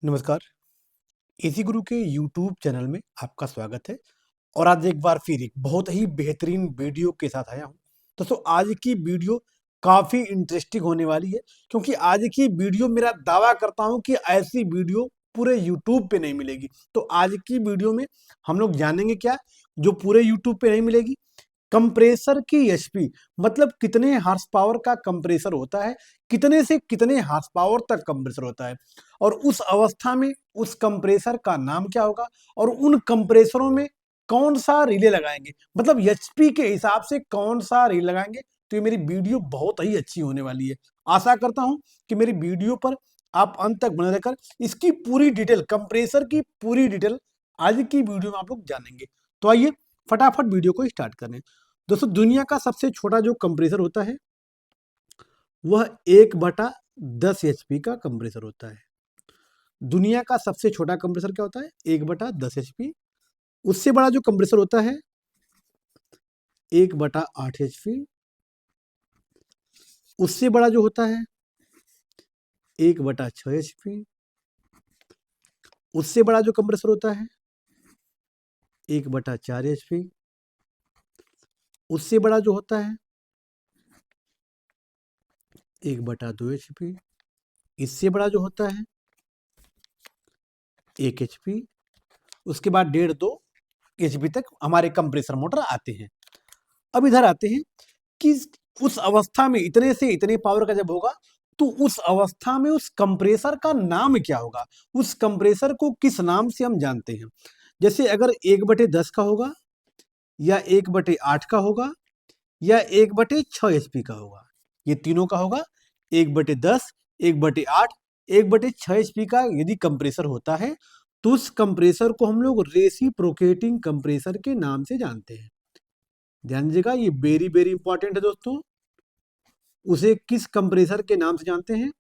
नमस्कार। इसी गुरु के यूट्यूब चैनल में आपका स्वागत है और आज एक बार फिर एक बहुत ही बेहतरीन वीडियो के साथ आया हूँ। दोस्तों आज की वीडियो काफ़ी इंटरेस्टिंग होने वाली है क्योंकि आज की वीडियो मेरा दावा करता हूँ कि ऐसी वीडियो पूरे यूट्यूब पे नहीं मिलेगी। तो आज की वीडियो में हम लोग जानेंगे क्या जो पूरे यूट्यूब पे नहीं मिलेगी। कंप्रेसर की एचपी मतलब कितने हार्स पावर का कंप्रेसर होता है, कितने से कितने हार्स पावर तक कंप्रेसर होता है और उस अवस्था में उस कंप्रेसर का नाम क्या होगा और उन कंप्रेसरों में कौन सा रिले लगाएंगे, मतलब एचपी के हिसाब से कौन सा रिले लगाएंगे। तो ये मेरी वीडियो बहुत ही अच्छी होने वाली है। आशा करता हूं कि मेरी वीडियो पर आप अंत तक बने रहकर इसकी पूरी डिटेल, कंप्रेसर की पूरी डिटेल आज की वीडियो में आप लोग जानेंगे। तो आइए फटाफट वीडियो को स्टार्ट करें। दोस्तों दुनिया का सबसे छोटा जो कंप्रेसर होता है वह 1/10 HP का कंप्रेसर होता है। दुनिया का सबसे छोटा कंप्रेसर क्या होता है? 1/10 HP। उससे बड़ा जो कंप्रेसर होता है 1/8 HP। उससे बड़ा जो होता है 1/6 HP। उससे बड़ा जो कंप्रेसर होता है 1/4 HP। उससे बड़ा जो होता है 1/2 HP। इससे बड़ा जो होता है 1 HP। उसके बाद 1.5-2 HP तक हमारे कंप्रेसर मोटर आते हैं। अब इधर आते हैं कि उस अवस्था में इतने से इतने पावर का जब होगा तो उस अवस्था में उस कंप्रेसर का नाम क्या होगा, उस कंप्रेसर को किस नाम से हम जानते हैं। जैसे अगर 1/10 का होगा या 1/8 का होगा या 1/6 HP का होगा, ये तीनों का होगा। 1/10, 1/8, 1/6 HP का यदि कंप्रेसर होता है तो उस कंप्रेसर को हम लोग रेसिप्रोकेटिंग कंप्रेसर के नाम से जानते हैं। ध्यान दीजिएगा, ये वेरी वेरी इंपॉर्टेंट है दोस्तों। उसे किस कंप्रेसर के नाम से जानते हैं?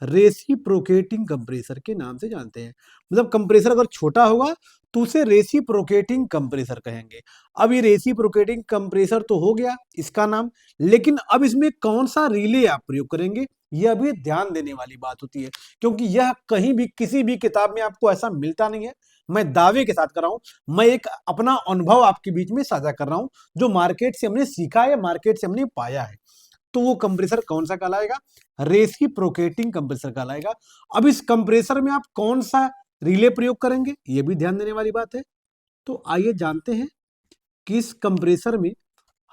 रेसिप्रोकेटिंग कंप्रेसर के नाम से जानते हैं। मतलब कंप्रेसर अगर छोटा होगा तो उसे रेसिप्रोकेटिंग कंप्रेसर कहेंगे। अब ये रेसिप्रोकेटिंग कंप्रेसर तो हो गया इसका नाम, लेकिन अब इसमें कौन सा रिले आप प्रयोग करेंगे यह भी ध्यान देने वाली बात होती है, क्योंकि यह कहीं भी किसी भी किताब में आपको ऐसा मिलता नहीं है। मैं दावे के साथ कर रहा हूं, मैं एक अपना अनुभव आपके बीच में साझा कर रहा हूं जो मार्केट से हमने सीखा है, मार्केट से हमने पाया है। तो वो कंप्रेसर कौन सा कहलाएगा? रेसिप्रोकेटिंग कंप्रेसर कहलाएगा। अब इस कंप्रेसर में आप कौन सा रिले प्रयोग करेंगे ये भी ध्यान देने वाली बात है। तो आइए जानते हैं कि इस कंप्रेसर में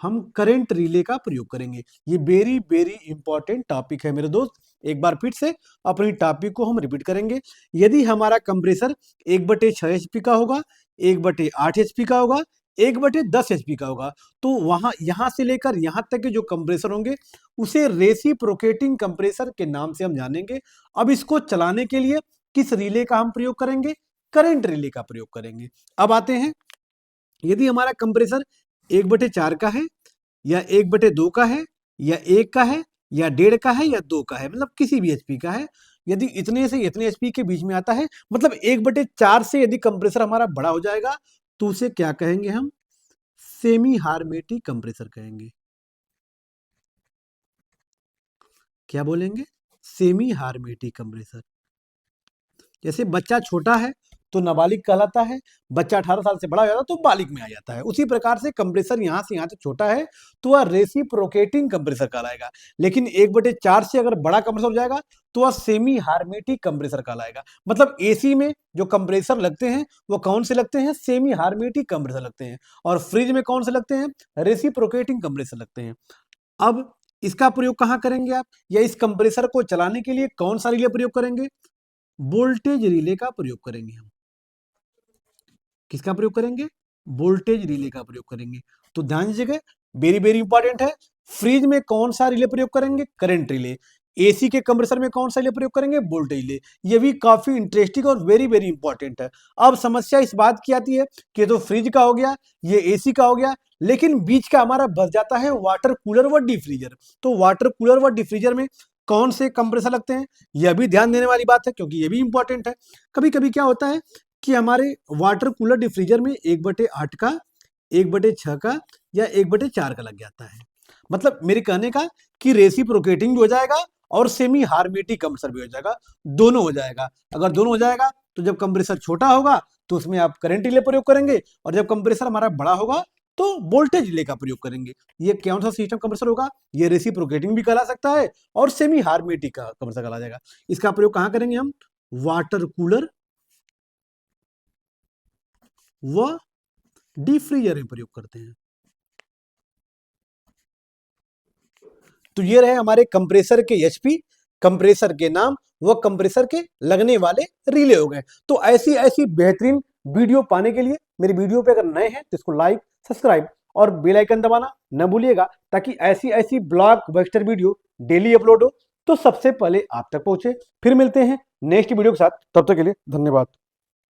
हम करंट रिले का प्रयोग करेंगे। ये वेरी वेरी इंपॉर्टेंट टॉपिक है मेरे दोस्त। एक बार फिर से अपनी टॉपिक को हम रिपीट करेंगे। यदि हमारा कंप्रेसर 1/6 HP का होगा, 1/8 HP का होगा, 1/10 HP का होगा, तो वहां यहां से लेकर यहां तक के जो कंप्रेसर होंगे उसे रेसिप्रोकेटिंग कंप्रेसर के नाम से हम जानेंगे। अब इसको चलाने के लिए किस रिले का हम प्रयोग करेंगे? करंट रिले का प्रयोग करेंगे। अब आते हैं, यदि हमारा कंप्रेसर 1/4 का है या 1/2 का है या 1 का है या 1.5 का है या 2 का है, मतलब किसी भी एचपी का है, यदि इतने से इतने एचपी के बीच में आता है, मतलब 1/4 से यदि कंप्रेसर हमारा बड़ा हो जाएगा तो उसे क्या कहेंगे हम? सेमी हार्मेटिक कंप्रेसर कहेंगे। क्या बोलेंगे? Semi hermetic compressor. जैसे बच्चा छोटा है तो नाबालिग कहलाता है, बच्चा 18 साल से बड़ा हो जाता है तो बालिग में आ जाता है। उसी प्रकार से कंप्रेसर यहाँ से यहाँ तक छोटा है तो वह रेसिप्रोकेटिंग कंप्रेसर कहलाएगा। लेकिन 1/4 से अगर बड़ा कंप्रेसर हो जाएगा तो वह सेमी हार्मेटिक कंप्रेसर कहलाएगा। मतलब एसी में जो कंप्रेसर लगते हैं वो कौन से लगते हैं? सेमी हार्मेटिक कंप्रेसर लगते हैं। और फ्रिज में कौन से लगते हैं? रेसिप्रोकेटिंग कंप्रेसर लगते हैं। अब इसका प्रयोग कहाँ करेंगे आप, या इस कंप्रेसर को चलाने के लिए कौन सा रिले प्रयोग करेंगे? वोल्टेज रिले का प्रयोग करेंगे हम। किसका प्रयोग करेंगे? वोल्टेज रिले का प्रयोग करेंगे। तो ध्यान दीजिएगा, वेरी वेरी इंपॉर्टेंट है। फ्रिज में कौन सा रिले प्रयोग करेंगे? Current relay. एसी के कंप्रेसर में कौन सा रिले प्रयोग करेंगे? Voltage relay. ये भी काफी इंटरेस्टिंग और वेरी वेरी इंपॉर्टेंट है। अब समस्या इस बात की आती है कि तो फ्रिज का हो गया, ये एसी का हो गया, लेकिन बीच का हमारा बच जाता है वाटर कूलर व डिफ्रीजर। तो वाटर कूलर व डिफ्रीजर में कौन से कंप्रेसर लगते हैं यह भी ध्यान देने वाली बात है, क्योंकि ये भी इंपॉर्टेंट है। कभी कभी क्या होता है कि हमारे वाटर कूलर डिफ्रीजर में 1/8 का, 1/6 का या 1/4 का लग जाता है। मतलब मेरे कहने का कि रेसिप्रोकेटिंग भी हो जाएगा और सेमी हार्मेटिक कंप्रेसर भी हो जाएगा, दोनों हो जाएगा। अगर दोनों हो जाएगा तो जब कंप्रेसर छोटा होगा तो उसमें आप करंट रिले प्रयोग करेंगे, और जब कंप्रेसर हमारा बड़ा होगा तो वोल्टेज रिले का प्रयोग करेंगे। ये कौन सा सिस्टम कंप्रेसर होगा? ये रेसिप्रोकेटिंग भी कहला सकता है और सेमी हार्मेटिक का कंप्रेसर कहला जाएगा। इसका प्रयोग कहां करेंगे हम? वाटर कूलर व डीप फ्रीजर में प्रयोग करते हैं। तो ये रहे हमारे कंप्रेसर के एचपी, कंप्रेसर के नाम व कंप्रेसर के लगने वाले रिले हो गए। तो ऐसी ऐसी बेहतरीन वीडियो पाने के लिए मेरी वीडियो पे अगर नए हैं तो इसको लाइक, सब्सक्राइब और बेल आइकन दबाना न भूलिएगा, ताकि ऐसी ऐसी ब्लॉकबस्टर वीडियो डेली अपलोड हो तो सबसे पहले आप तक पहुंचे। फिर मिलते हैं नेक्स्ट वीडियो के साथ, तब तक के लिए धन्यवाद।